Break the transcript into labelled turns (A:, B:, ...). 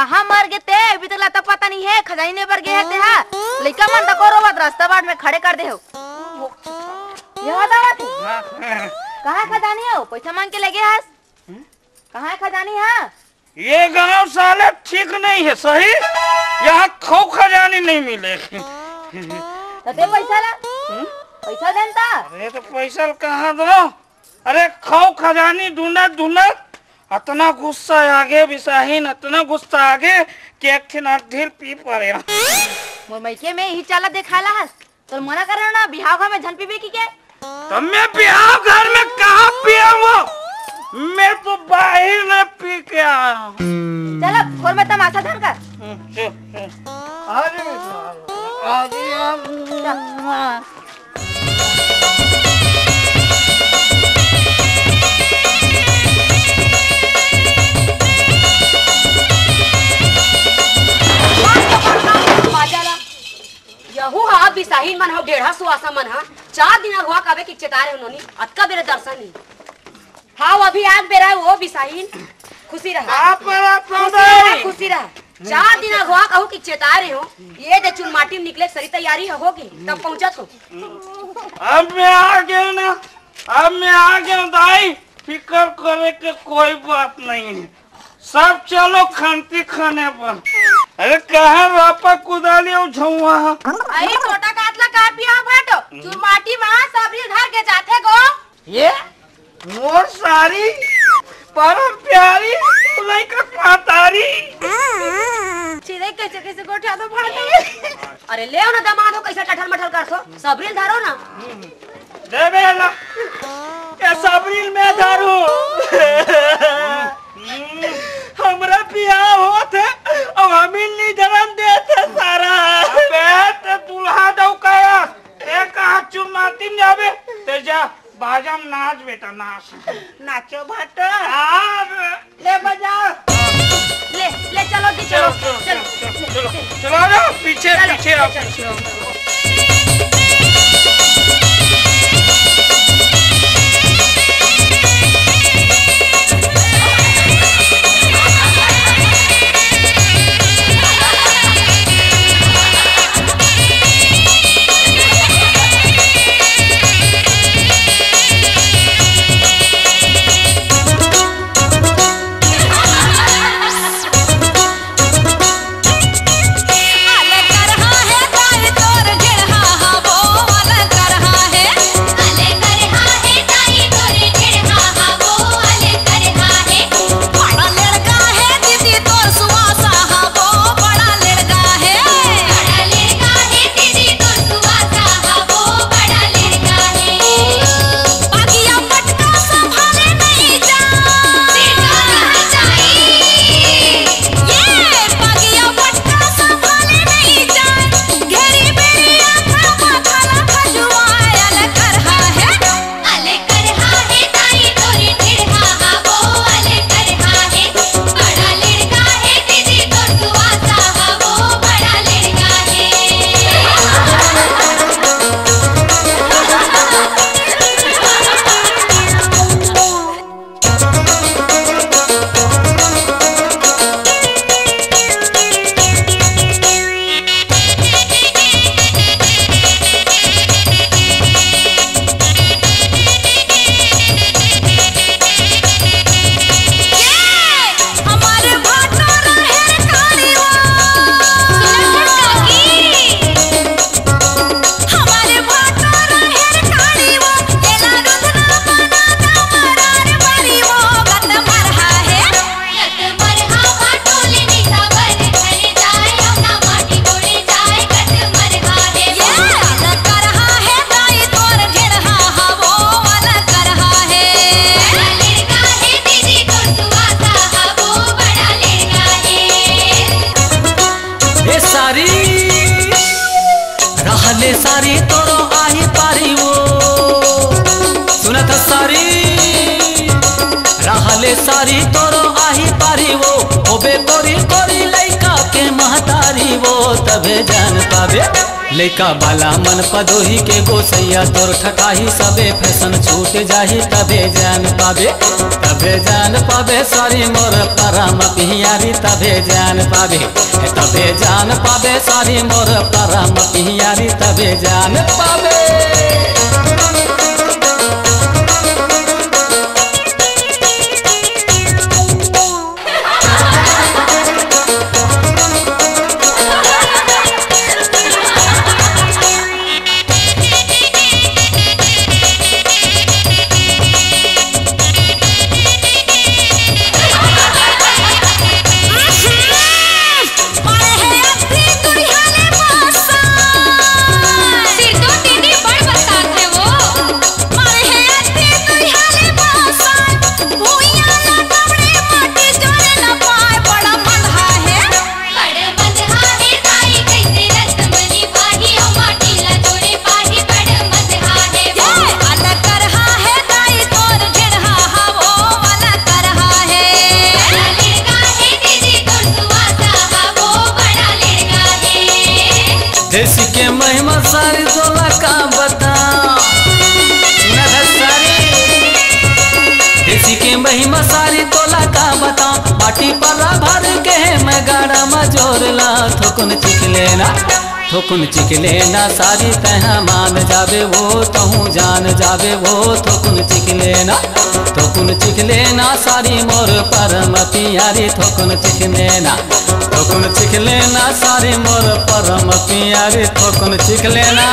A: कहाँ मर गए थे? अभी तक लाता पता नहीं है। खजानी ने बर गए थे हा लइका मन तको रोवत रास्ता बाट में खड़े कर दे हो। याद आवा थी कहाँ खजानी हो? पैसा मांग के लगे हस। कहाँ खजानी है?
B: ये गांव साले ठीक नहीं है सही। यहाँ खो खजानी नहीं मिले।
A: ते पैसा ला पैसा देता।
B: अरे तो पैसा कहाँ दो? अरे खो खजानी ढूंढत ढूंढत इतना गुस्सा आगे बिसाहीन इतना गुस्सा आगे कि एक ठिन ढील पी पड़े।
A: मोर मैके में ही चाला देखाला हस। तो मना कर ना बिहाव घर में झन पीबे की के?
B: तो मैं बिहाव घर में कहाँ पिया वो? मैं तो बाहर में पी के आया हूँ।
A: चलो खोर में तमाशा धर कर।
C: यहू हा बिसाहीन मन हो 150 आसा मन हा 4 दिन हुआ कबे की चेतारे उन्होंने अतका बेरे दर्शन नहीं। हाँ अभी आग बेरा वो बिसाहीन खुशी रहा खुशी रहा 4 दिन हुआ कहू की चेतारे हो ये दे चुन माटी में निकले सरी तैयारी होगी तब पहुंचत हो।
B: अब मैं आ गया ना अब मैं आ गया दाई फिकर करे के कोई बात नहीं है। सब चलो खंती खाने पर। अरे कहाँ रापा कुदाली और झुआ
A: अरे छोटा काटला काट पिया फाटो चुरमाटी में सबरी धर के जाते गो।
B: ये मोर सारी परम प्यारी उलाई का पातारी
A: चिरे कैसे कैसे गोठा दो फाटो।
C: अरे ले ना दमाद हो कैसे टठल मठल कर सो सबरी धरो ना
B: दे बेला ये सबरी में धरो। हमरा बियाह होत है और हमें नहीं जन्म देते सारा बेट दुल्हा दौकाया एक हाथ चुमाती में जावे ते जा बाजम नाच बेटा नाच नाचो भाटा ले बजा
C: ले चलो जी चलो
B: चलो ना पीछे पीछे आओ पीछे आओ।
D: सारी तोरो आही पारी वो सुनत सारी रहले सारी तोरो आही पारी वो ओबे तोरी तोरी लइका के महतारी वो तबे जान पावे। लैका बाला मन पदोही के गोसैया तोर ठकाही सबे फैशन छूट जाही तबे जान पाबे सारी मोर परम पिहियारी तबे जान पाबे सारी मोर परम पिहियारी तबे जान पाबे। देसी के महिमा सारी तोला का बता देसी के महिमा सारी तोला का बता बाटी पर भर के मैं गाड़ा मजोरला थोकुन चिख लेना सारी तह मान जावे वो तहूँ जान जावे वो थोकुन चिख लेना सारी मोर परम पियारी थोकुन चिख लेना सारी मोर परम पियारी थोकुन चिख लेना।